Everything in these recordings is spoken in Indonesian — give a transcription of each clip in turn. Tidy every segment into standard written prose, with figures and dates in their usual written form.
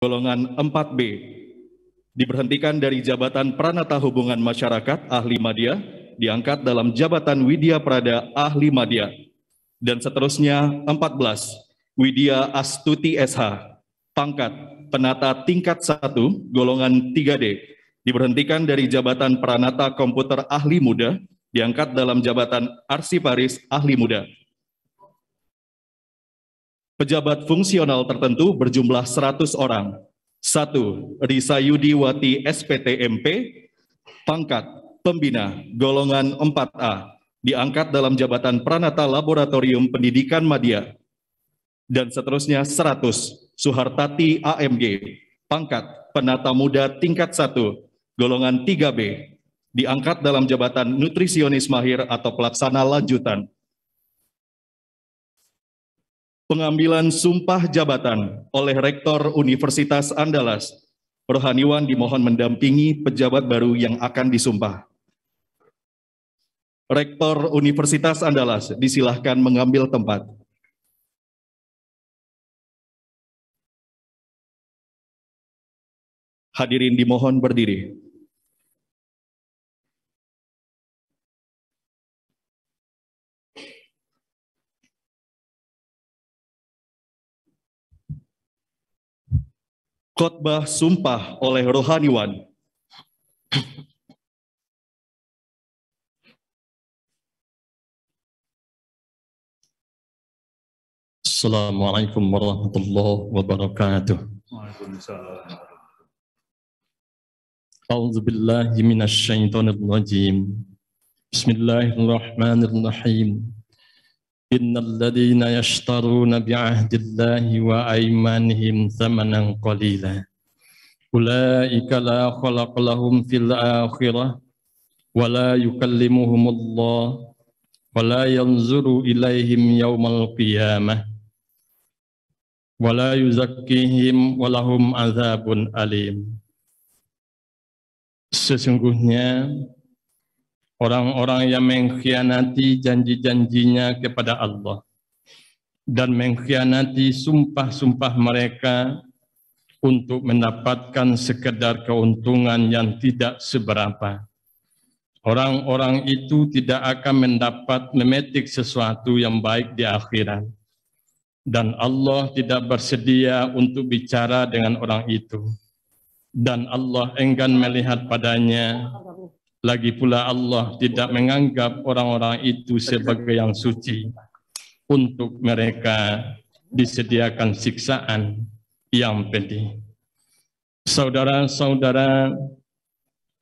Golongan 4B, diberhentikan dari jabatan Pranata Hubungan Masyarakat Ahli Madya, diangkat dalam jabatan Widya Prada Ahli Madya. Dan seterusnya 14, Widya Astuti SH, pangkat Penata tingkat 1, golongan 3D, diberhentikan dari jabatan Pranata Komputer Ahli Muda, diangkat dalam jabatan Arsiparis Ahli Muda. Pejabat fungsional tertentu berjumlah 100 orang. 1. Risa Yudiwati SPTMP, pangkat Pembina, golongan 4A, diangkat dalam jabatan Pranata Laboratorium Pendidikan Madya. Dan seterusnya 100. Suhartati AMG, pangkat Penata Muda tingkat 1, golongan 3B, diangkat dalam jabatan Nutrisionis Mahir atau Pelaksana Lanjutan. Pengambilan sumpah jabatan oleh Rektor Universitas Andalas. Rohaniwan dimohon mendampingi pejabat baru yang akan disumpah. Rektor Universitas Andalas disilahkan mengambil tempat. Hadirin dimohon berdiri. Khotbah sumpah oleh rohaniwan. Assalamualaikum warahmatullahi wabarakatuh. A'udzu billahi minasy syaithanir rajim. Bismillahirrahmanirrahim. Innal ladzina yashtaruna bi'ahdillahi wa aymanihim tsamanan qalila. Ulaika la khalaqa lahum fil akhirah wa la yukallimuhumullah wa la yanzuru ilaihim yaumal qiyamah wa la yuzakkihim wa lahum adzabun alim. Sesungguhnya orang-orang yang mengkhianati janji-janjinya kepada Allah dan mengkhianati sumpah-sumpah mereka untuk mendapatkan sekedar keuntungan yang tidak seberapa. Orang-orang itu tidak akan mendapat memetik sesuatu yang baik di akhirat. Dan Allah tidak bersedia untuk bicara dengan orang itu. Dan Allah enggan melihat padanya. Lagi pula Allah tidak menganggap orang-orang itu sebagai yang suci. Untuk mereka disediakan siksaan yang pedih. Saudara-saudara,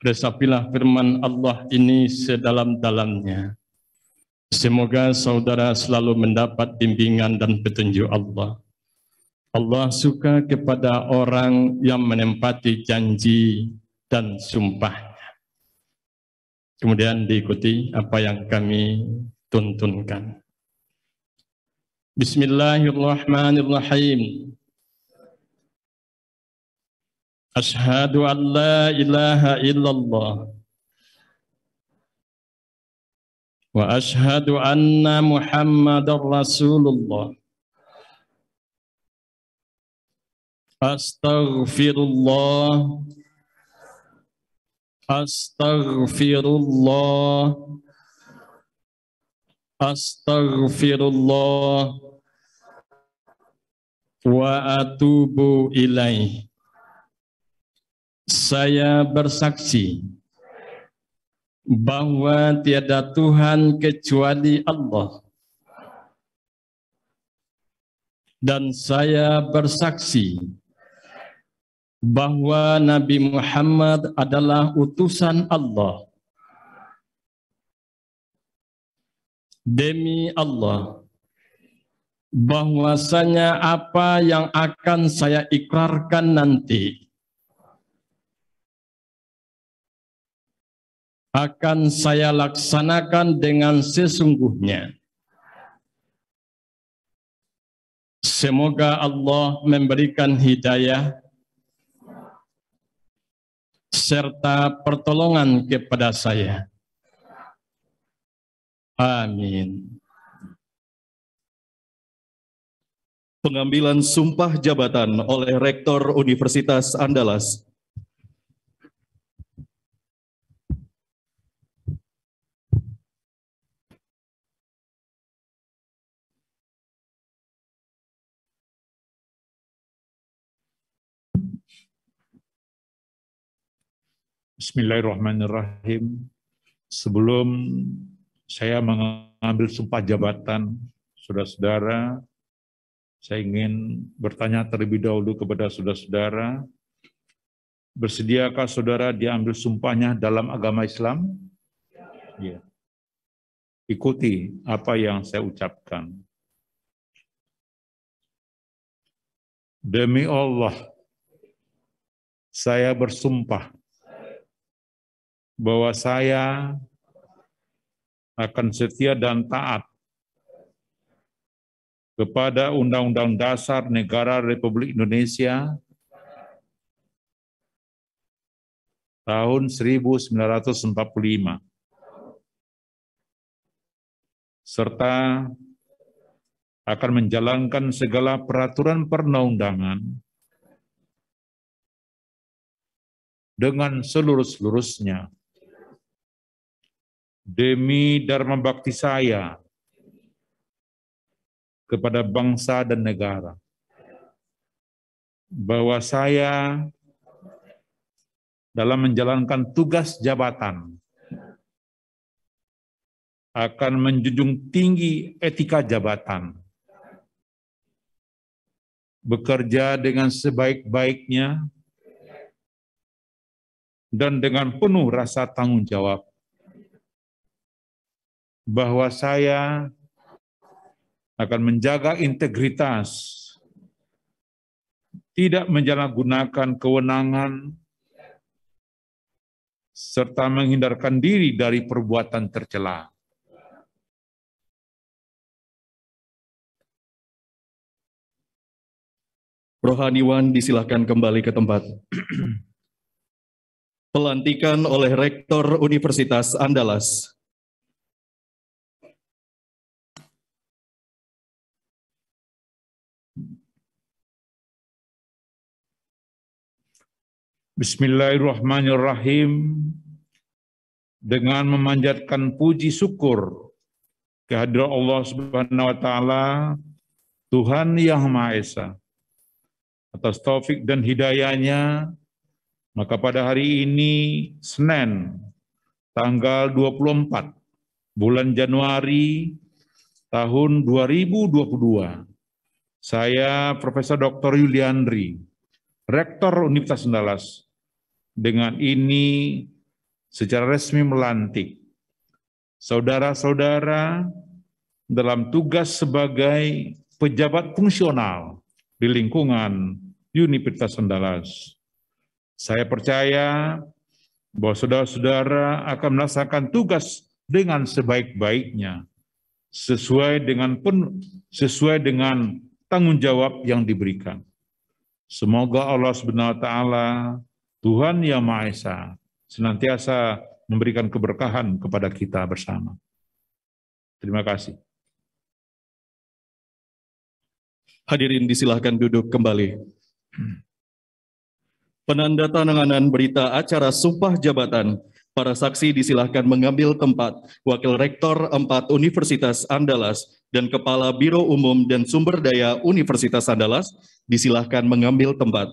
resapilah firman Allah ini sedalam-dalamnya. Semoga saudara selalu mendapat bimbingan dan petunjuk Allah. Allah suka kepada orang yang menempati janji dan sumpahnya. Kemudian diikuti apa yang kami tuntunkan. Bismillahirrahmanirrahim. Asyhadu an la ilaha illallah wa asyhadu anna Muhammadar Rasulullah. Astaghfirullah, astaghfirullah, astaghfirullah wa atubu ilaih. Saya bersaksi bahwa tiada Tuhan kecuali Allah. Dan saya bersaksi bahwa Nabi Muhammad adalah utusan Allah. Demi Allah, bahwasanya apa yang akan saya ikrarkan nanti akan saya laksanakan dengan sesungguhnya. Semoga Allah memberikan hidayah serta pertolongan kepada saya. Amin. Pengambilan sumpah jabatan oleh Rektor Universitas Andalas. Bismillahirrahmanirrahim. Sebelum saya mengambil sumpah jabatan, saudara-saudara, saya ingin bertanya terlebih dahulu kepada saudara-saudara, bersediakah saudara diambil sumpahnya dalam agama Islam? Ya. Ikuti apa yang saya ucapkan. Demi Allah, saya bersumpah bahwa saya akan setia dan taat kepada Undang-Undang Dasar Negara Republik Indonesia tahun 1945, serta akan menjalankan segala peraturan perundang-undangan dengan seluruh-seluruhnya demi dharma bakti saya kepada bangsa dan negara, bahwa saya dalam menjalankan tugas jabatan akan menjunjung tinggi etika jabatan, bekerja dengan sebaik-baiknya dan dengan penuh rasa tanggung jawab, bahwa saya akan menjaga integritas, tidak menyalahgunakan kewenangan, serta menghindarkan diri dari perbuatan tercela. Rohaniwan disilahkan kembali ke tempat. Pelantikan oleh Rektor Universitas Andalas. Bismillahirrahmanirrahim. Dengan memanjatkan puji syukur kehadirat Allah Subhanahu wa taala, Tuhan Yang Maha Esa, atas taufik dan hidayahnya, maka pada hari ini Senin tanggal 24 bulan Januari tahun 2022, saya Profesor Dr. Yuliandri, Rektor Universitas Andalas, dengan ini secara resmi melantik saudara-saudara dalam tugas sebagai pejabat fungsional di lingkungan Universitas Andalas. Saya percaya bahwa saudara-saudara akan melaksanakan tugas dengan sebaik-baiknya, sesuai dengan tanggung jawab yang diberikan. Semoga Allah Subhanahu wa taala, Tuhan Yang Maha Esa, senantiasa memberikan keberkahan kepada kita bersama. Terima kasih. Hadirin disilahkan duduk kembali. Penandatanganan berita acara sumpah jabatan. Para saksi disilahkan mengambil tempat. Wakil Rektor 4 Universitas Andalas dan Kepala Biro Umum dan Sumber Daya Universitas Andalas disilahkan mengambil tempat.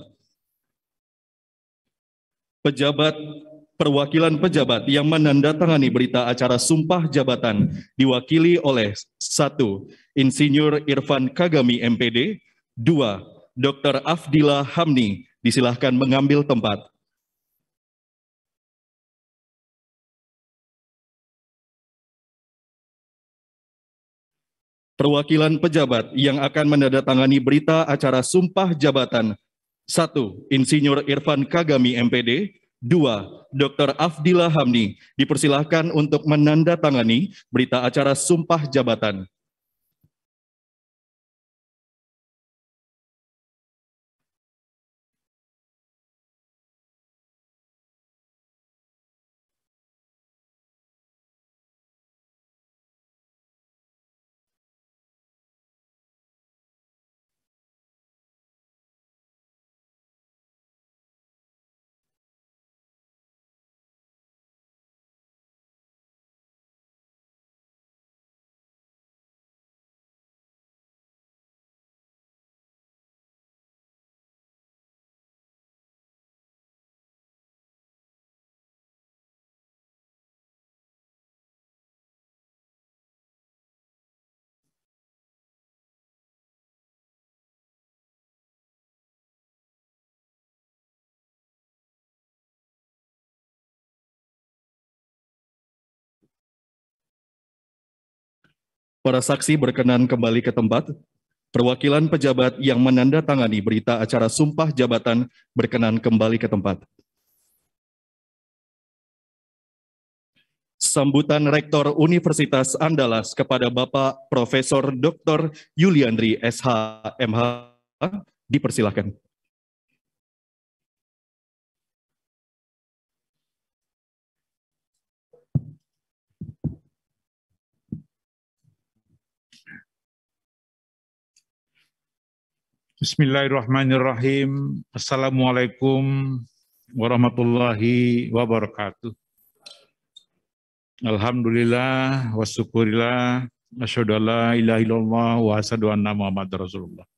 Perwakilan pejabat yang menandatangani berita acara sumpah jabatan diwakili oleh 1. Insinyur Irfan Kagami MPD, 2. Dr. Afdillah Hamni, disilahkan mengambil tempat. Perwakilan pejabat yang akan menandatangani berita acara sumpah jabatan: 1. Insinyur Irfan Kagami MPD, 2. Dr. Afdillah Hamni, dipersilahkan untuk menandatangani berita acara sumpah jabatan. Para saksi berkenan kembali ke tempat. Perwakilan pejabat yang menandatangani berita acara sumpah jabatan berkenan kembali ke tempat. Sambutan Rektor Universitas Andalas kepada Bapak Profesor Dr. Yuliandri SH.MH dipersilakan. Bismillahirrahmanirrahim. Assalamualaikum warahmatullahi wabarakatuh. Alhamdulillah wa syukurillah asyhadu an la ilaha illallah wa asyhadu anna Muhammadar Rasulullah.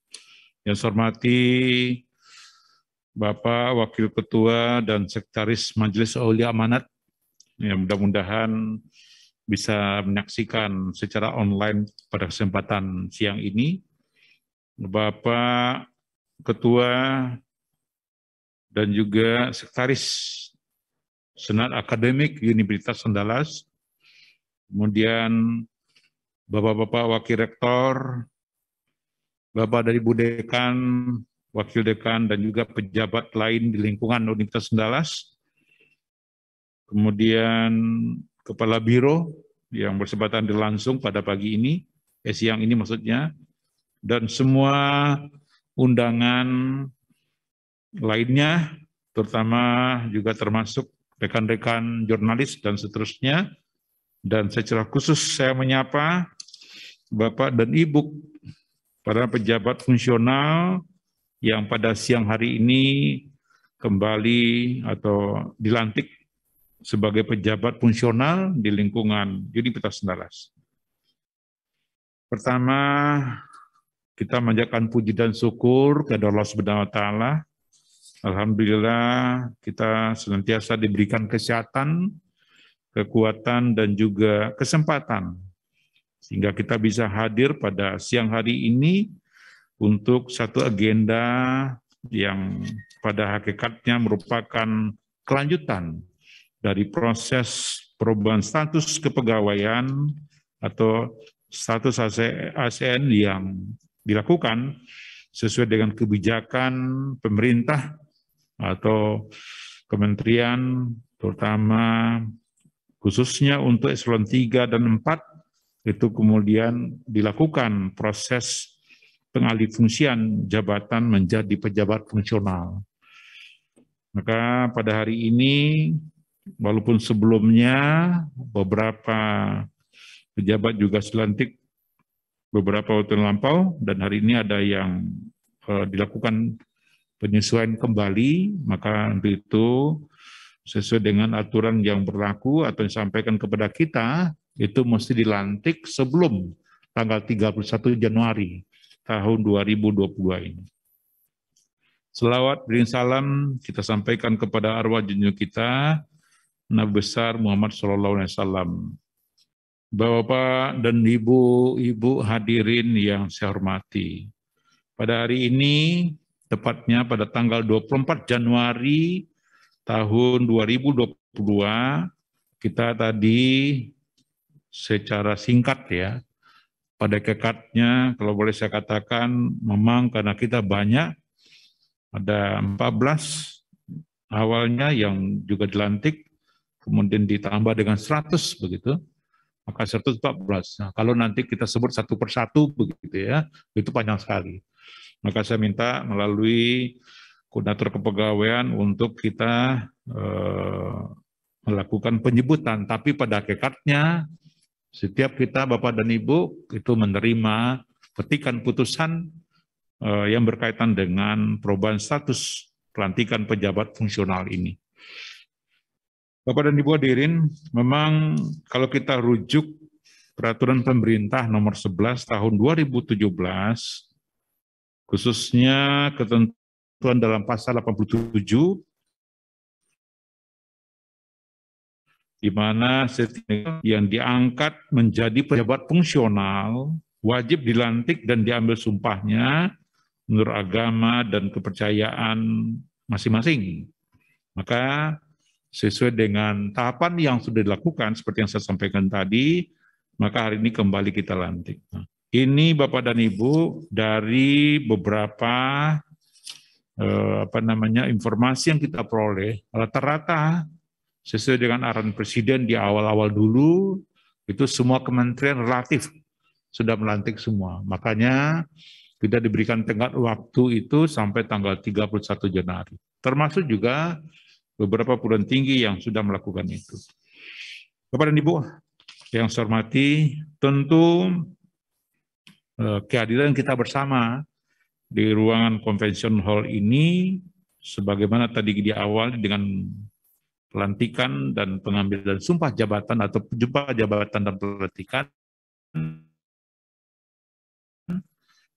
Yang saya hormati Bapak Wakil Ketua dan Sekretaris Majelis Aulia Amanat, yang mudah-mudahan bisa menyaksikan secara online pada kesempatan siang ini. Bapak Ketua dan juga Sekretaris Senat Akademik Universitas Andalas, kemudian Bapak-Bapak Wakil Rektor, Bapak dari Bu Dekan, Wakil Dekan, dan juga pejabat lain di lingkungan Universitas Andalas, kemudian Kepala Biro yang bersebatan langsung pada pagi ini, siang ini maksudnya, dan semua undangan lainnya, terutama juga termasuk rekan-rekan jurnalis dan seterusnya. Dan secara khusus saya menyapa Bapak dan Ibu, para pejabat fungsional yang pada siang hari ini kembali atau dilantik sebagai pejabat fungsional di lingkungan Universitas Andalas. Pertama, kita manjatkan puji dan syukur kepada Allah Subhanahu wa Ta'ala. Alhamdulillah kita senantiasa diberikan kesehatan, kekuatan, dan juga kesempatan sehingga kita bisa hadir pada siang hari ini untuk satu agenda yang pada hakikatnya merupakan kelanjutan dari proses perubahan status kepegawaian atau status ASN yang dilakukan sesuai dengan kebijakan pemerintah atau kementerian, terutama khususnya untuk eselon 3 dan 4, itu kemudian dilakukan proses pengalihfungsian jabatan menjadi pejabat fungsional. Maka pada hari ini, walaupun sebelumnya beberapa pejabat juga dilantik beberapa waktu lampau, dan hari ini ada yang dilakukan penyesuaian kembali, maka untuk itu sesuai dengan aturan yang berlaku atau disampaikan kepada kita, itu mesti dilantik sebelum tanggal 31 Januari tahun 2022 ini. Selawat beri salam kita sampaikan kepada arwah junjungan kita, Nabi besar Muhammad SAW. Bapak dan ibu-ibu hadirin yang saya hormati. Pada hari ini, tepatnya pada tanggal 24 Januari tahun 2022, kita tadi secara singkat ya, pada kekatnya, kalau boleh saya katakan, memang karena kita banyak, ada 14 awalnya yang juga dilantik, kemudian ditambah dengan 100 begitu, maka 114. Nah, kalau nanti kita sebut satu persatu begitu ya, itu panjang sekali. Maka saya minta melalui koordinator kepegawaian untuk kita melakukan penyebutan, tapi pada hakikatnya setiap kita Bapak dan Ibu itu menerima petikan putusan yang berkaitan dengan perubahan status pelantikan pejabat fungsional ini. Bapak dan Ibu hadirin, memang kalau kita rujuk peraturan pemerintah nomor 11 tahun 2017, khususnya ketentuan dalam pasal 87, di mana setiap yang diangkat menjadi pejabat fungsional wajib dilantik dan diambil sumpahnya menurut agama dan kepercayaan masing-masing. Maka sesuai dengan tahapan yang sudah dilakukan, seperti yang saya sampaikan tadi, maka hari ini kembali kita lantik. Nah, ini Bapak dan Ibu dari beberapa informasi yang kita peroleh, rata-rata sesuai dengan arahan Presiden di awal-awal dulu, itu semua kementerian relatif sudah melantik semua. Makanya kita diberikan tenggat waktu itu sampai tanggal 31 Januari. Termasuk juga beberapa perguruan tinggi yang sudah melakukan itu. Bapak dan Ibu yang saya hormati, tentu kehadiran kita bersama di ruangan convention hall ini, sebagaimana tadi di awal dengan pelantikan dan pengambilan sumpah jabatan atau sumpah jabatan dan pelantikan,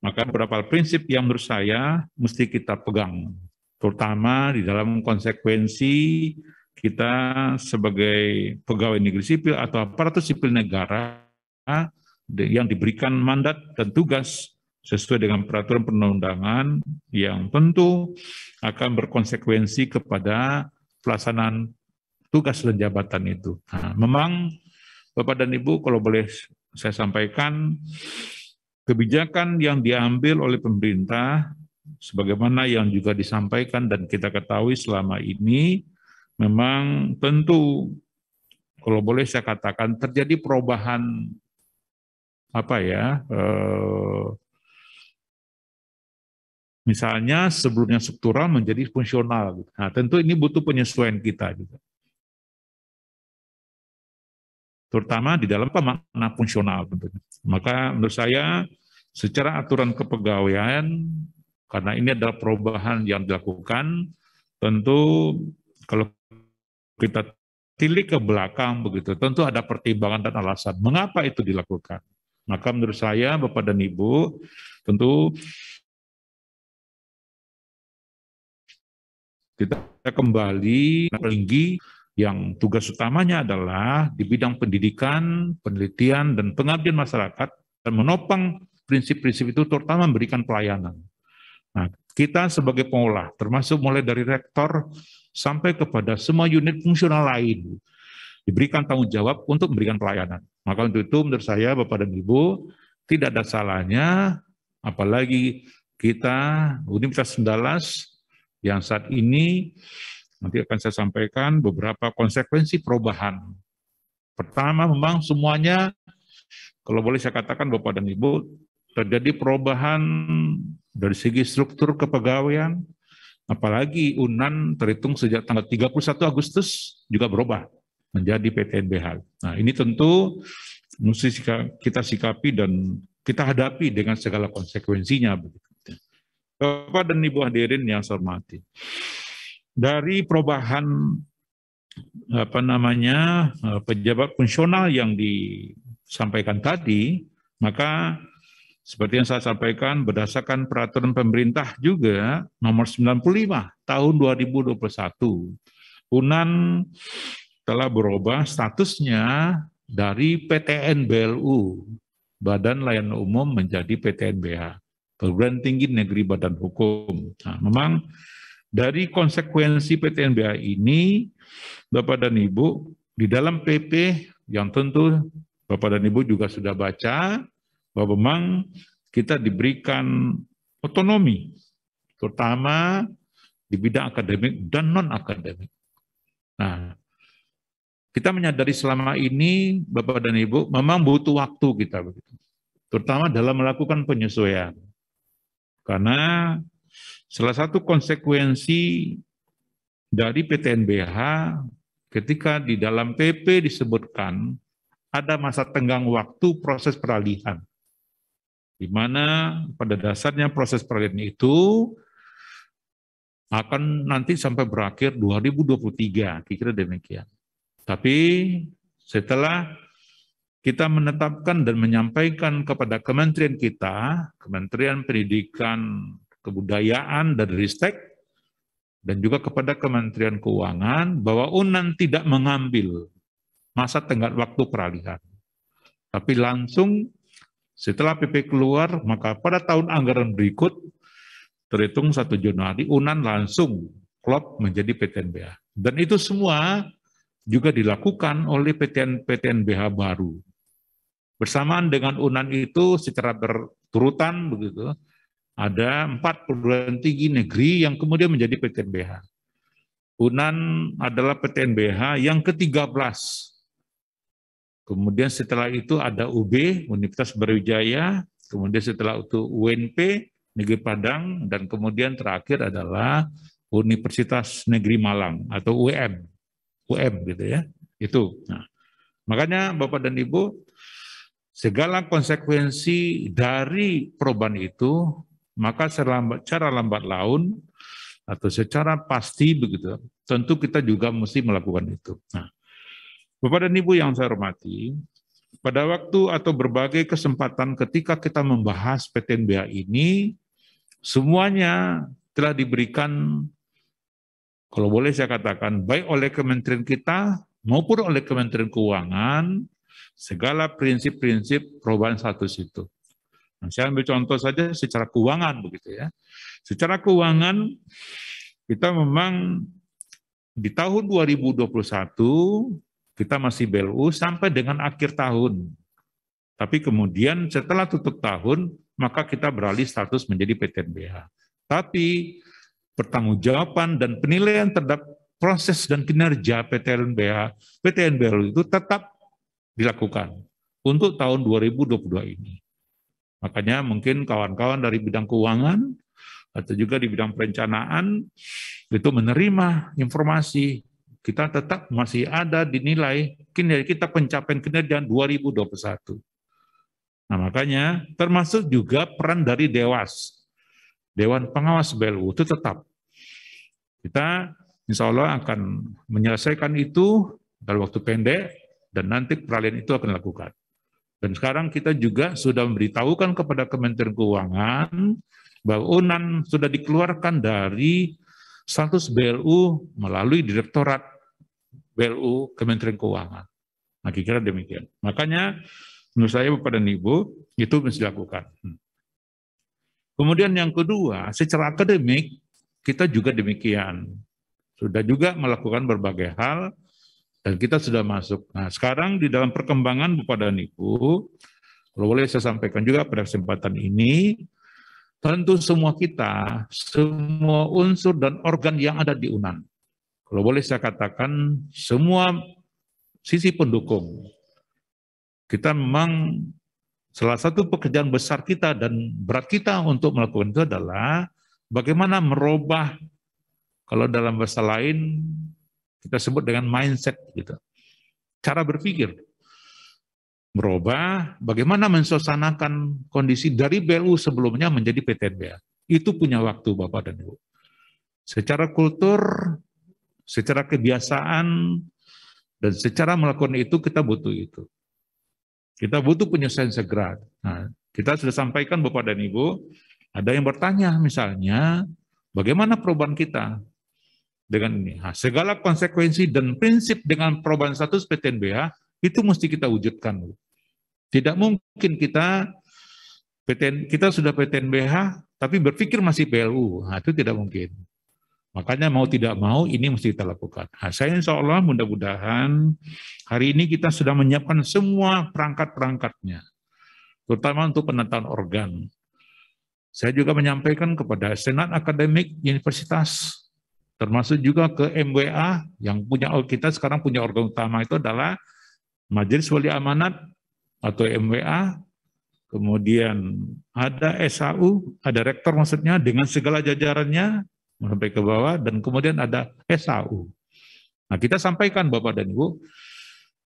maka beberapa prinsip yang menurut saya mesti kita pegang, terutama di dalam konsekuensi kita sebagai pegawai negeri sipil atau aparatur sipil negara yang diberikan mandat dan tugas sesuai dengan peraturan perundang-undangan yang tentu akan berkonsekuensi kepada pelaksanaan tugas dan jabatan itu. Nah, memang Bapak dan Ibu, kalau boleh saya sampaikan, kebijakan yang diambil oleh pemerintah, sebagaimana yang juga disampaikan dan kita ketahui selama ini, memang tentu, kalau boleh saya katakan, terjadi perubahan misalnya sebelumnya struktural menjadi fungsional. Nah, tentu ini butuh penyesuaian kita juga. Terutama di dalam makna fungsional tentunya. Maka menurut saya secara aturan kepegawaian, karena ini adalah perubahan yang dilakukan, tentu kalau kita tilik ke belakang begitu, tentu ada pertimbangan dan alasan mengapa itu dilakukan. Maka menurut saya Bapak dan Ibu, tentu kita kembali tinggi yang tugas utamanya adalah di bidang pendidikan, penelitian, dan pengabdian masyarakat, dan menopang prinsip-prinsip itu terutama memberikan pelayanan. Nah, kita sebagai pengolah, termasuk mulai dari rektor sampai kepada semua unit fungsional lain, diberikan tanggung jawab untuk memberikan pelayanan. Maka untuk itu menurut saya Bapak dan Ibu, tidak ada salahnya, apalagi kita Universitas Andalas yang saat ini nanti akan saya sampaikan beberapa konsekuensi perubahan. Pertama, memang semuanya, kalau boleh saya katakan Bapak dan Ibu, terjadi perubahan dari segi struktur kepegawaian, apalagi UNAN terhitung sejak tanggal 31 Agustus juga berubah menjadi PTNBH. Nah, ini tentu mesti kita sikapi dan kita hadapi dengan segala konsekuensinya. Bapak dan Ibu hadirin yang saya hormati, dari perubahan pejabat fungsional yang disampaikan tadi, maka seperti yang saya sampaikan berdasarkan peraturan pemerintah juga nomor 95 tahun 2021, UNAN telah berubah statusnya dari PTN BLU, Badan Layanan Umum, menjadi PTNBH, Perguruan Tinggi Negeri Badan Hukum. Nah, memang dari konsekuensi PTNBH ini, Bapak dan Ibu, di dalam PP yang tentu Bapak dan Ibu juga sudah baca, bahwa memang kita diberikan otonomi, terutama di bidang akademik dan non-akademik. Nah, kita menyadari selama ini, Bapak dan Ibu, memang butuh waktu kita, begitu, terutama dalam melakukan penyesuaian. Karena salah satu konsekuensi dari PTNBH ketika di dalam PP disebutkan ada masa tenggang waktu proses peralihan, di mana pada dasarnya proses peralihan itu akan nanti sampai berakhir 2023, kira-kira demikian. Tapi setelah kita menetapkan dan menyampaikan kepada kementerian kita, Kementerian Pendidikan, Kebudayaan, dan Ristek, dan juga kepada Kementerian Keuangan, bahwa UNAN tidak mengambil masa tenggat waktu peralihan. Tapi langsung setelah PP keluar, maka pada tahun anggaran berikut, terhitung 1 Januari, UNAN langsung klop menjadi PTNBH. Dan itu semua juga dilakukan oleh PTNBH baru. Bersamaan dengan UNAN itu secara berturutan begitu, ada 4 perguruan tinggi negeri yang kemudian menjadi PTNBH. UNAN adalah PTNBH yang ke-13. Kemudian setelah itu ada UB, Universitas Brawijaya, kemudian setelah itu UNP, Negeri Padang, dan kemudian terakhir adalah Universitas Negeri Malang atau UM gitu ya. Itu. Nah, makanya Bapak dan Ibu, segala konsekuensi dari perubahan itu, maka secara lambat laun atau secara pasti begitu, tentu kita juga mesti melakukan itu. Nah, Bapak dan Ibu yang saya hormati, pada waktu atau berbagai kesempatan ketika kita membahas PTNBH ini, semuanya telah diberikan, kalau boleh saya katakan, baik oleh Kementerian kita maupun oleh Kementerian Keuangan, segala prinsip-prinsip perubahan status itu. Nah, saya ambil contoh saja secara keuangan begitu ya. Secara keuangan kita memang di tahun 2021 kita masih BLU sampai dengan akhir tahun. Tapi kemudian setelah tutup tahun maka kita beralih status menjadi PTNBH. Tapi pertanggungjawaban dan penilaian terhadap proses dan kinerja PTNBH itu tetap dilakukan untuk tahun 2022 ini. Makanya mungkin kawan-kawan dari bidang keuangan atau juga di bidang perencanaan itu menerima informasi kita tetap masih ada dinilai kinerja kita pencapaian kinerja 2021. Nah, makanya termasuk juga peran dari Dewan Pengawas BLU itu tetap. Kita insya Allah akan menyelesaikan itu dalam waktu pendek dan nanti peralihan itu akan dilakukan. Dan sekarang kita juga sudah memberitahukan kepada Kementerian Keuangan bahwa UNAN sudah dikeluarkan dari status BLU melalui Direktorat BLU Kementerian Keuangan. Nah, kira-kira demikian. Makanya menurut saya Bapak dan Ibu itu mesti dilakukan. Kemudian yang kedua, secara akademik kita juga demikian. Sudah juga melakukan berbagai hal dan kita sudah masuk. Nah, sekarang di dalam perkembangan Bapak dan Ibu, kalau boleh saya sampaikan juga pada kesempatan ini, tentu semua kita, semua unsur dan organ yang ada di UNAN, kalau boleh saya katakan semua sisi pendukung, kita memang salah satu pekerjaan besar kita dan berat kita untuk melakukan itu adalah bagaimana merubah, kalau dalam bahasa lain kita sebut dengan mindset gitu. Cara berpikir. Merubah bagaimana mensuasanakan kondisi dari BLU sebelumnya menjadi PTNBH. Itu punya waktu Bapak dan Ibu. Secara kultur, secara kebiasaan, dan secara melakukan itu kita butuh itu. Kita butuh penyelesaian segera. Nah, kita sudah sampaikan Bapak dan Ibu, ada yang bertanya misalnya, bagaimana perubahan kita dengan ini? Nah, segala konsekuensi dan prinsip dengan perubahan status PTNBH itu mesti kita wujudkan. Tidak mungkin kita sudah PTNBH tapi berpikir masih BLU. Nah, itu tidak mungkin. Makanya mau tidak mau ini mesti kita lakukan. Nah, saya insya Allah mudah-mudahan hari ini kita sudah menyiapkan semua perangkat-perangkatnya, terutama untuk penataan organ. Saya juga menyampaikan kepada Senat Akademik Universitas, termasuk juga ke MWA yang punya, kita sekarang punya organ utama itu adalah Majelis Wali Amanat atau MWA, kemudian ada SAU, ada rektor maksudnya dengan segala jajarannya sampai ke bawah, dan kemudian ada SAU. Nah, kita sampaikan Bapak dan Ibu,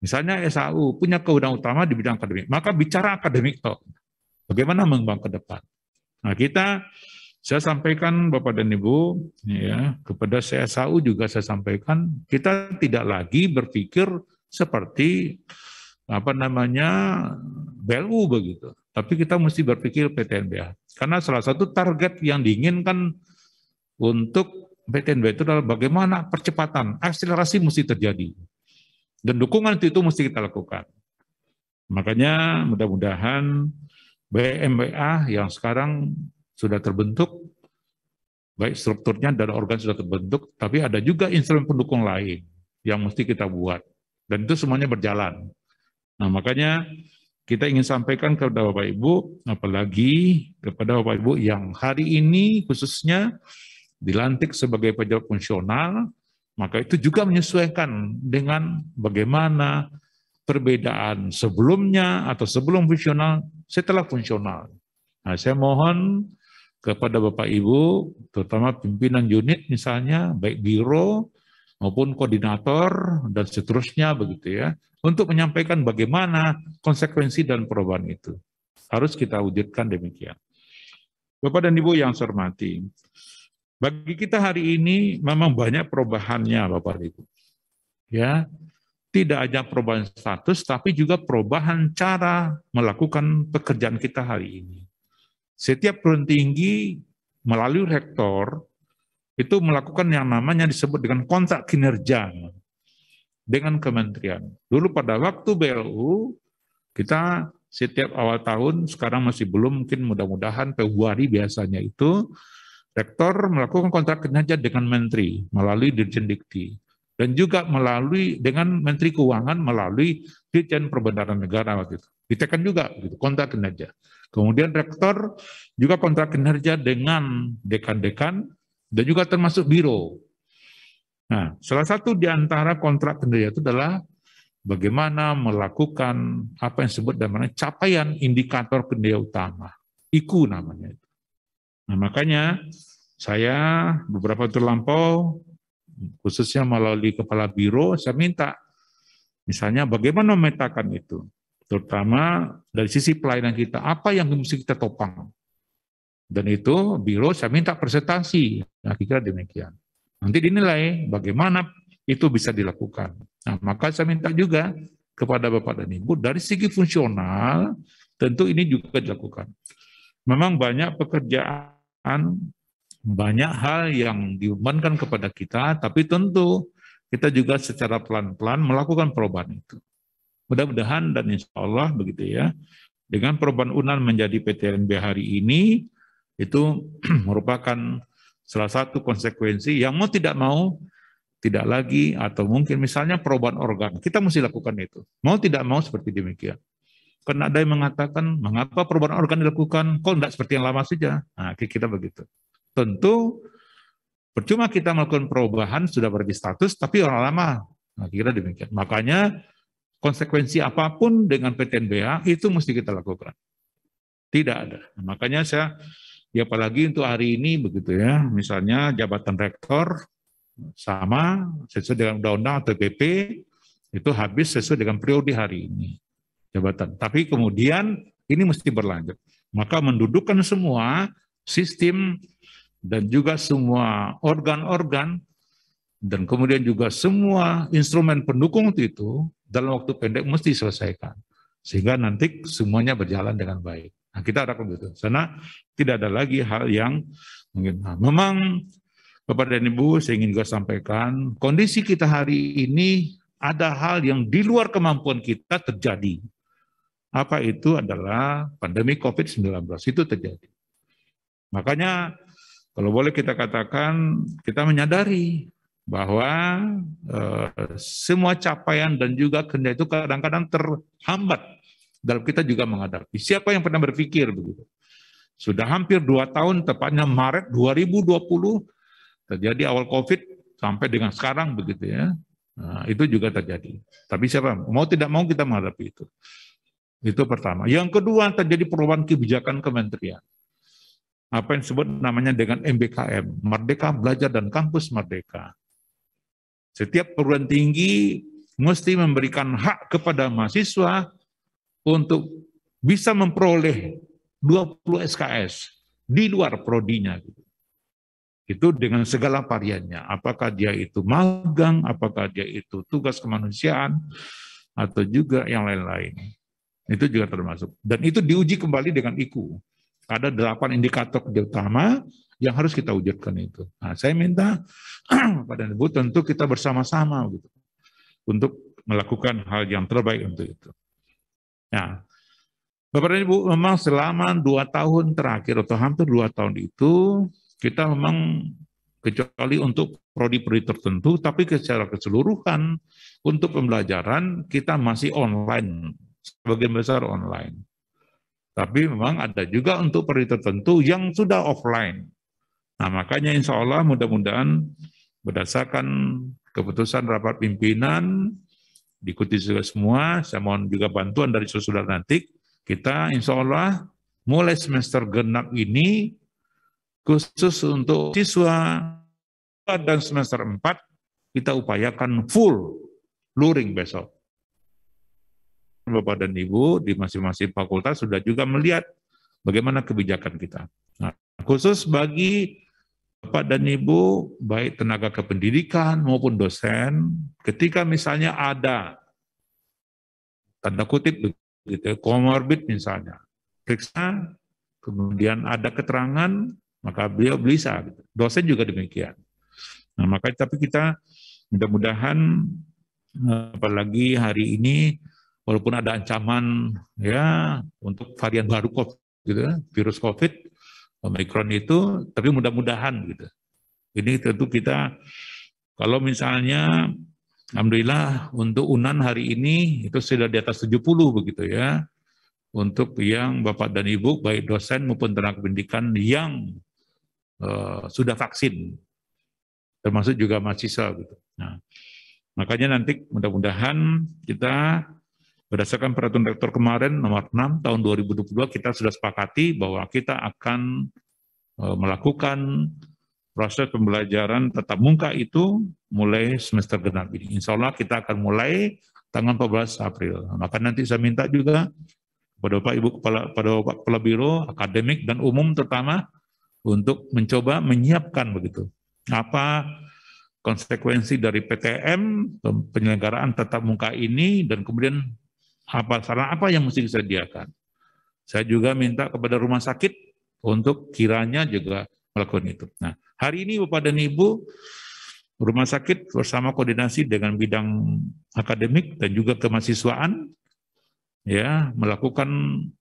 misalnya SAU punya kewenangan utama di bidang akademik, maka bicara akademik toh, bagaimana mengembang ke depan. Nah, saya sampaikan Bapak dan Ibu, ya, kepada SAU juga saya sampaikan, kita tidak lagi berpikir seperti BLU begitu. Tapi kita mesti berpikir PTNBH. Karena salah satu target yang diinginkan untuk PTNBH itu adalah bagaimana percepatan, akselerasi mesti terjadi. Dan dukungan itu mesti kita lakukan. Makanya mudah-mudahan BMWA yang sekarang sudah terbentuk, baik strukturnya dan organ sudah terbentuk, tapi ada juga instrumen pendukung lain yang mesti kita buat. Dan itu semuanya berjalan. Nah, makanya kita ingin sampaikan kepada Bapak Ibu, apalagi kepada Bapak Ibu yang hari ini khususnya dilantik sebagai pejabat fungsional, maka itu juga menyesuaikan dengan bagaimana perbedaan sebelumnya atau sebelum fungsional, setelah fungsional. Nah, saya mohon kepada Bapak Ibu, terutama pimpinan unit misalnya, baik biro maupun koordinator dan seterusnya begitu ya, untuk menyampaikan bagaimana konsekuensi dan perubahan itu. Harus kita wujudkan demikian. Bapak dan Ibu yang saya hormati, bagi kita hari ini memang banyak perubahannya Bapak dan Ibu. Ya, tidak hanya perubahan status, tapi juga perubahan cara melakukan pekerjaan kita hari ini. Setiap perguruan tinggi melalui rektor itu melakukan yang namanya disebut dengan kontrak kinerja dengan kementerian. Dulu pada waktu BLU, kita setiap awal tahun, sekarang masih belum, mungkin mudah-mudahan Februari biasanya itu, rektor melakukan kontrak kinerja dengan menteri melalui Dirjen Dikti. Dan juga melalui dengan Menteri Keuangan melalui Dirjen Perbendaharaan Negara waktu itu. Ditekan juga gitu, kontrak kinerja. Kemudian rektor juga kontrak kinerja dengan dekan-dekan dan juga termasuk biro. Nah, salah satu di antara kontrak kinerja itu adalah bagaimana melakukan apa yang disebut namanya capaian indikator kinerja utama, IKU namanya itu. Nah, makanya saya beberapa waktu lampau, khususnya melalui kepala biro, saya minta misalnya bagaimana memetakan itu. Terutama dari sisi pelayanan kita, apa yang mesti kita topang. Dan itu biro saya minta presentasi, nah kira demikian. Nanti dinilai bagaimana itu bisa dilakukan. Nah, maka saya minta juga kepada Bapak dan Ibu, dari segi fungsional, tentu ini juga dilakukan. Memang banyak pekerjaan, banyak hal yang dibebankan kepada kita, tapi tentu kita juga secara pelan-pelan melakukan perubahan itu. Mudah-mudahan dan insya Allah begitu ya, dengan perubahan UNAN menjadi PTNB hari ini, itu merupakan salah satu konsekuensi yang mau tidak lagi, atau mungkin misalnya perubahan organ, kita mesti lakukan itu. Mau tidak mau seperti demikian. Karena ada yang mengatakan, mengapa perubahan organ dilakukan, kok tidak seperti yang lama saja? Nah, kita begitu. Tentu, percuma kita melakukan perubahan, sudah berarti status, tapi orang lama. Nah, kira demikian. Makanya, konsekuensi apapun dengan PTNBH itu mesti kita lakukan. Tidak ada. Nah, makanya saya, ya apalagi untuk hari ini begitu ya, misalnya jabatan rektor sama sesuai dengan undang-undang atau PP itu habis sesuai dengan periode hari ini jabatan. Tapi kemudian ini mesti berlanjut. Maka mendudukkan semua sistem dan juga semua organ-organ dan kemudian juga semua instrumen pendukung itu dalam waktu pendek mesti diselesaikan. Sehingga nanti semuanya berjalan dengan baik. Nah, kita harapkan begitu. Karena tidak ada lagi hal yang mungkin. Nah, memang Bapak dan Ibu, saya ingin juga sampaikan, kondisi kita hari ini ada hal yang di luar kemampuan kita terjadi. Apa itu adalah pandemi COVID-19, itu terjadi. Makanya, kalau boleh kita katakan, kita menyadari bahwa semua capaian dan juga kerja itu kadang-kadang terhambat dalam kita juga menghadapi. Siapa yang pernah berpikir begitu? Sudah hampir 2 tahun, tepatnya Maret 2020, terjadi awal COVID sampai dengan sekarang begitu ya. Nah, itu juga terjadi. Tapi siapa? Mau tidak mau kita menghadapi itu. Itu pertama. Yang kedua, terjadi perubahan kebijakan kementerian. Apa yang disebut namanya dengan MBKM, Merdeka Belajar dan Kampus Merdeka. Setiap perguruan tinggi mesti memberikan hak kepada mahasiswa untuk bisa memperoleh 20 SKS di luar prodinya. Itu dengan segala variannya. Apakah dia itu magang, apakah dia itu tugas kemanusiaan, atau juga yang lain-lain. Itu juga termasuk. Dan itu diuji kembali dengan IKU. Ada 8 indikator utama yang harus kita wujudkan itu. Nah, saya minta pada Ibu tentu kita bersama-sama gitu, untuk melakukan hal yang terbaik untuk itu. Nah, Bapak dan Ibu, memang selama 2 tahun terakhir atau hampir 2 tahun itu kita memang kecuali untuk prodi-prodi tertentu, tapi secara keseluruhan untuk pembelajaran kita masih online sebagian besar online. Tapi memang ada juga untuk periode tertentu yang sudah offline. Nah, makanya insya Allah mudah-mudahan berdasarkan keputusan rapat pimpinan, diikuti juga semua, saya mohon juga bantuan dari saudara nanti, kita insya Allah mulai semester genap ini, khusus untuk siswa dan semester 4, kita upayakan full luring besok. Bapak dan Ibu di masing-masing fakultas sudah juga melihat bagaimana kebijakan kita. Nah, khusus bagi Bapak dan Ibu, baik tenaga kependidikan maupun dosen, ketika misalnya ada, tanda kutip, begitu, comorbid misalnya, periksa, kemudian ada keterangan, maka beliau bisa. Dosen juga demikian. Nah, maka tapi kita mudah-mudahan, apalagi hari ini, walaupun ada ancaman ya untuk varian baru COVID, gitu, virus COVID, Omikron itu, tapi mudah-mudahan gitu. Ini tentu kita, kalau misalnya, alhamdulillah untuk UNAN hari ini itu sudah di atas 70 begitu ya, untuk yang Bapak dan Ibu, baik dosen maupun tenaga pendidikan yang sudah vaksin, termasuk juga mahasiswa gitu. Nah, makanya nanti mudah-mudahan kita berdasarkan peraturan rektor kemarin nomor 6 tahun 2022 kita sudah sepakati bahwa kita akan melakukan proses pembelajaran tatap muka itu mulai semester genap ini. Insya Allah kita akan mulai tanggal 14 April. Maka nanti saya minta juga pada Bapak Ibu Kepala Biro, akademik dan umum terutama untuk mencoba menyiapkan begitu. Apa konsekuensi dari PTM, penyelenggaraan tatap muka ini, dan kemudian sarana apa yang mesti disediakan. Saya juga minta kepada rumah sakit untuk kiranya juga melakukan itu. Nah, hari ini Bapak dan Ibu, rumah sakit bersama koordinasi dengan bidang akademik dan juga kemahasiswaan, ya melakukan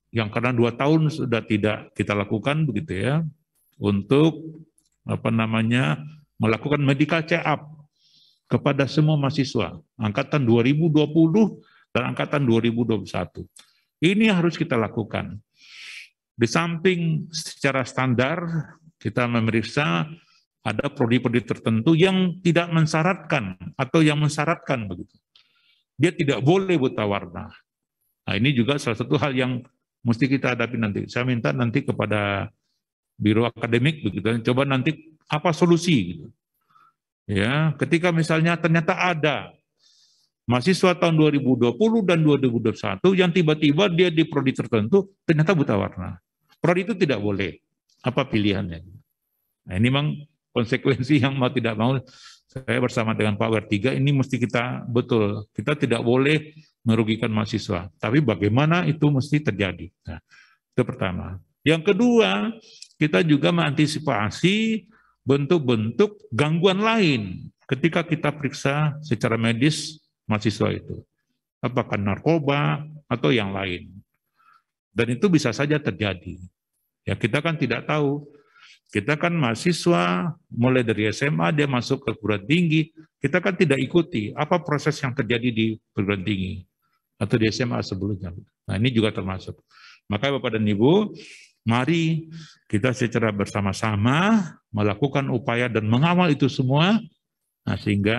yang karena 2 tahun sudah tidak kita lakukan begitu ya, untuk melakukan medical check-up kepada semua mahasiswa angkatan 2020 dan angkatan 2021. Ini harus kita lakukan. Di samping secara standar kita memeriksa ada prodi-prodi tertentu yang tidak mensyaratkan atau yang mensyaratkan begitu. Dia tidak boleh buta warna. Nah, ini juga salah satu hal yang mesti kita hadapi nanti. Saya minta nanti kepada Biro Akademik begitu, coba nanti apa solusi gitu. Ya, ketika misalnya ternyata ada mahasiswa tahun 2020 dan 2021 yang tiba-tiba dia di prodi tertentu ternyata buta warna. Prodi itu tidak boleh. Apa pilihannya? Nah, ini memang konsekuensi yang mau tidak mau saya bersama dengan Pak WR3 ini mesti kita betul. Kita tidak boleh merugikan mahasiswa. Tapi bagaimana itu mesti terjadi? Nah, itu pertama. Yang kedua, kita juga mengantisipasi bentuk-bentuk gangguan lain ketika kita periksa secara medis mahasiswa itu. Apakah narkoba atau yang lain. Dan itu bisa saja terjadi. Ya, kita kan tidak tahu. Kita kan mahasiswa, mulai dari SMA dia masuk ke perguruan tinggi, kita kan tidak ikuti apa proses yang terjadi di perguruan tinggi atau di SMA sebelumnya. Nah, ini juga termasuk. Maka Bapak dan Ibu, mari kita secara bersama-sama melakukan upaya dan mengawal itu semua, nah, sehingga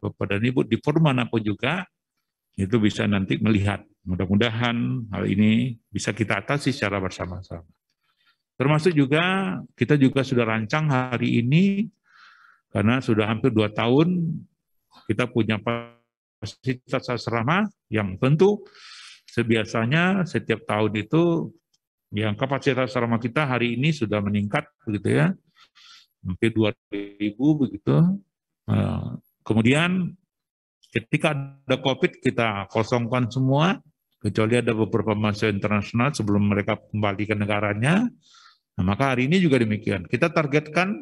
Bapak dan Ibu di forum manapun juga itu bisa nanti melihat. Mudah-mudahan hal ini bisa kita atasi secara bersama-sama. Termasuk juga kita juga sudah rancang hari ini, karena sudah hampir 2 tahun kita punya fasilitas asrama yang tentu sebiasanya setiap tahun itu yang kapasitas asrama kita hari ini sudah meningkat begitu ya, hampir 2.000 begitu. Kemudian ketika ada COVID kita kosongkan semua, kecuali ada beberapa mahasiswa internasional sebelum mereka kembali ke negaranya. Nah, maka hari ini juga demikian. Kita targetkan,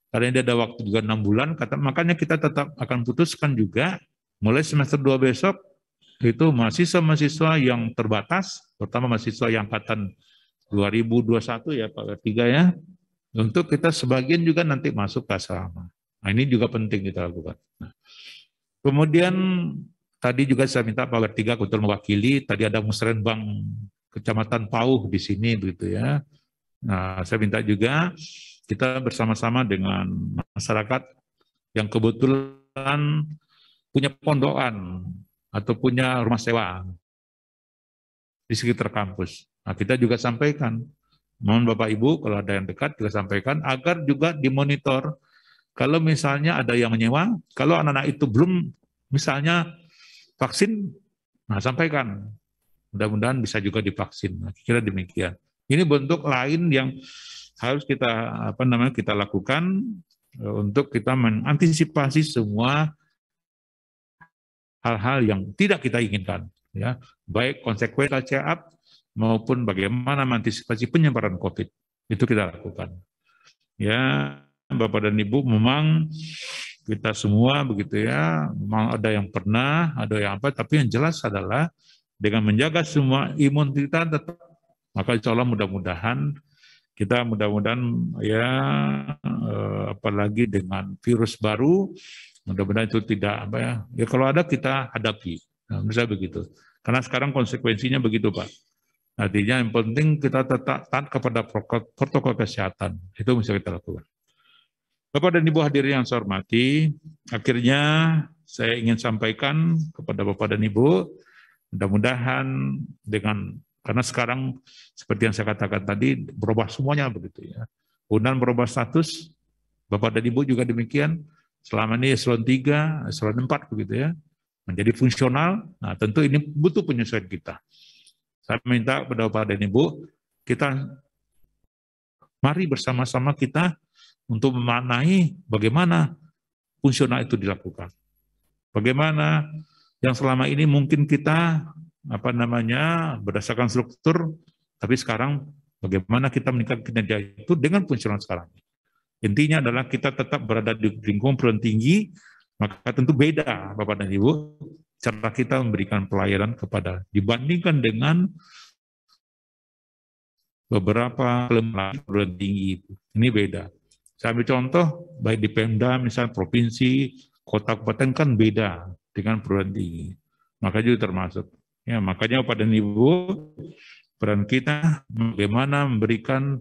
karena ini ada waktu juga 6 bulan, makanya kita tetap akan putuskan juga, mulai semester 2 besok, itu mahasiswa-mahasiswa yang terbatas, terutama mahasiswa yang angkatan 2021 ya Pak W3 ya, untuk kita sebagian juga nanti masuk ke asrama. Nah, ini juga penting kita lakukan. Nah, kemudian tadi juga saya minta Pak Bertiga kebetulan mewakili, tadi ada Musrenbang Kecamatan Pauh di sini begitu ya. Nah, saya minta juga kita bersama-sama dengan masyarakat yang kebetulan punya pondokan atau punya rumah sewa di sekitar kampus. Nah, kita juga sampaikan, mohon Bapak Ibu kalau ada yang dekat juga sampaikan agar juga dimonitor. Kalau misalnya ada yang menyewa, kalau anak-anak itu belum misalnya vaksin, nah sampaikan. Mudah-mudahan bisa juga divaksin. Nah, kira demikian. Ini bentuk lain yang harus kita kita lakukan untuk kita mengantisipasi semua hal-hal yang tidak kita inginkan, ya, baik konsekuensi CAP maupun bagaimana mengantisipasi penyebaran COVID. Itu kita lakukan. Ya, Bapak dan Ibu, memang kita semua begitu ya, memang ada yang pernah, ada yang apa, tapi yang jelas adalah dengan menjaga semua imun kita tetap, maka insya Allah mudah-mudahan kita ya apalagi dengan virus baru, mudah-mudahan itu tidak ya kalau ada kita hadapi. Nah, bisa begitu. Karena sekarang konsekuensinya begitu, Pak. Artinya yang penting kita tetap taat kepada protokol kesehatan. Itu bisa kita lakukan. Bapak dan Ibu hadirin yang saya hormati, akhirnya saya ingin sampaikan kepada Bapak dan Ibu, mudah-mudahan karena sekarang seperti yang saya katakan tadi berubah semuanya begitu ya. Kemudian berubah status, Bapak dan Ibu juga demikian. Selama ini eselon 3, eselon 4 begitu ya, menjadi fungsional. Nah, tentu ini butuh penyesuaian kita. Saya minta kepada Bapak dan Ibu, mari bersama-sama kita untuk memaknai bagaimana fungsional itu dilakukan. Bagaimana yang selama ini mungkin kita berdasarkan struktur, tapi sekarang bagaimana kita meningkatkan kinerja itu dengan fungsional sekarang. Intinya adalah kita tetap berada di lingkungan perguruan tinggi, maka tentu beda Bapak dan Ibu, cara kita memberikan pelayanan dibandingkan dengan beberapa lembaga perguruan tinggi. Ini beda. Saya ambil contoh, baik di Pemda, misalnya provinsi, kota kabupaten kan beda dengan perguruan tinggi. Maka juga termasuk. Ya, makanya Bapak dan Ibu, peran kita bagaimana memberikan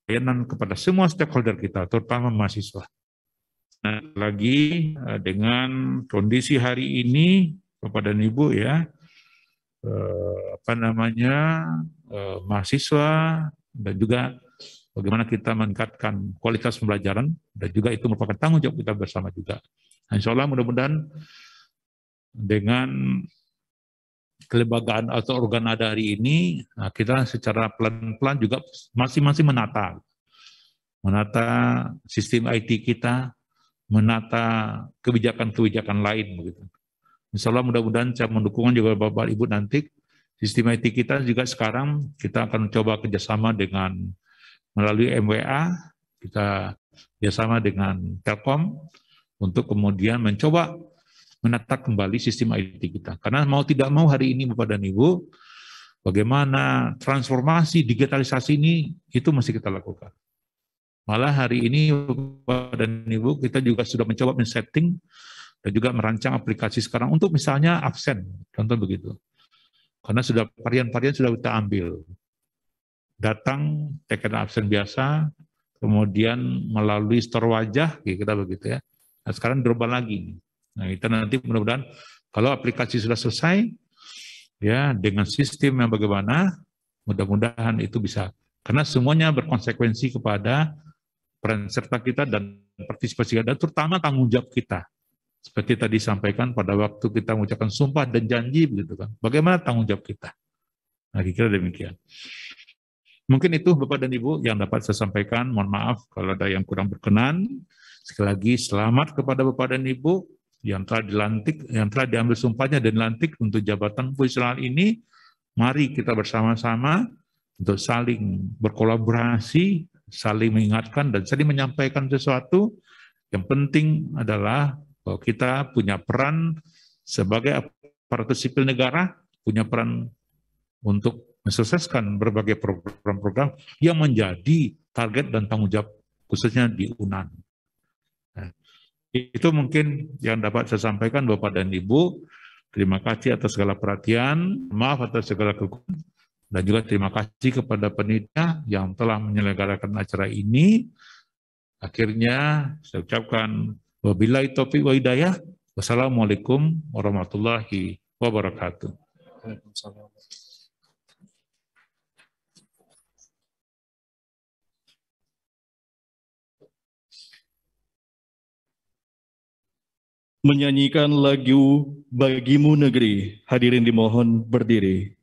pelayanan kepada semua stakeholder kita, terutama mahasiswa. Nah, lagi dengan kondisi hari ini, Bapak dan Ibu ya, mahasiswa dan juga bagaimana kita meningkatkan kualitas pembelajaran dan juga itu merupakan tanggung jawab kita bersama juga. Nah, insya Allah mudah-mudahan dengan kelembagaan atau organ ada hari ini, nah kita secara pelan-pelan juga masing-masing menata sistem IT kita, menata kebijakan-kebijakan lain begitu. Insya Allah mudah-mudahan saya mendukung juga Bapak Ibu nanti sistem IT kita juga sekarang kita akan coba kerjasama dengan melalui MWA, kita kerjasama dengan Telkom untuk kemudian mencoba menata kembali sistem IT kita. Karena mau tidak mau hari ini Bapak dan Ibu, bagaimana transformasi digitalisasi ini itu mesti kita lakukan. Malah hari ini Bapak dan Ibu kita juga sudah mencoba men-setting dan juga merancang aplikasi sekarang untuk misalnya absen, contoh begitu. Karena sudah varian-varian sudah kita ambil. Datang, teken absen biasa, kemudian melalui store wajah, kita begitu ya. Nah, sekarang dirubah lagi. Nah, kita nanti mudah-mudahan kalau aplikasi sudah selesai, ya dengan sistem yang bagaimana, mudah-mudahan itu bisa. Karena semuanya berkonsekuensi kepada peran serta kita dan partisipasi kita, dan terutama tanggung jawab kita. Seperti tadi sampaikan pada waktu kita mengucapkan sumpah dan janji, begitu kan. Bagaimana tanggung jawab kita? Nah, kira demikian. Mungkin itu Bapak dan Ibu yang dapat saya sampaikan. Mohon maaf kalau ada yang kurang berkenan. Sekali lagi selamat kepada Bapak dan Ibu yang telah dilantik, yang telah diambil sumpahnya dan dilantik untuk jabatan fungsional ini. Mari kita bersama-sama untuk saling berkolaborasi, saling mengingatkan dan saling menyampaikan sesuatu. Yang penting adalah bahwa kita punya peran sebagai aparatur sipil negara, punya peran untuk mensukseskan berbagai program-program yang menjadi target dan tanggung jawab khususnya di UNAN. Nah, itu mungkin yang dapat saya sampaikan Bapak dan Ibu. Terima kasih atas segala perhatian, maaf atas segala kekurangan, dan juga terima kasih kepada panitia yang telah menyelenggarakan acara ini. Akhirnya saya ucapkan wabillahi taufiq wa hidayah. Wassalamualaikum warahmatullahi wabarakatuh. Menyanyikan lagu Bagimu Negeri, hadirin dimohon berdiri.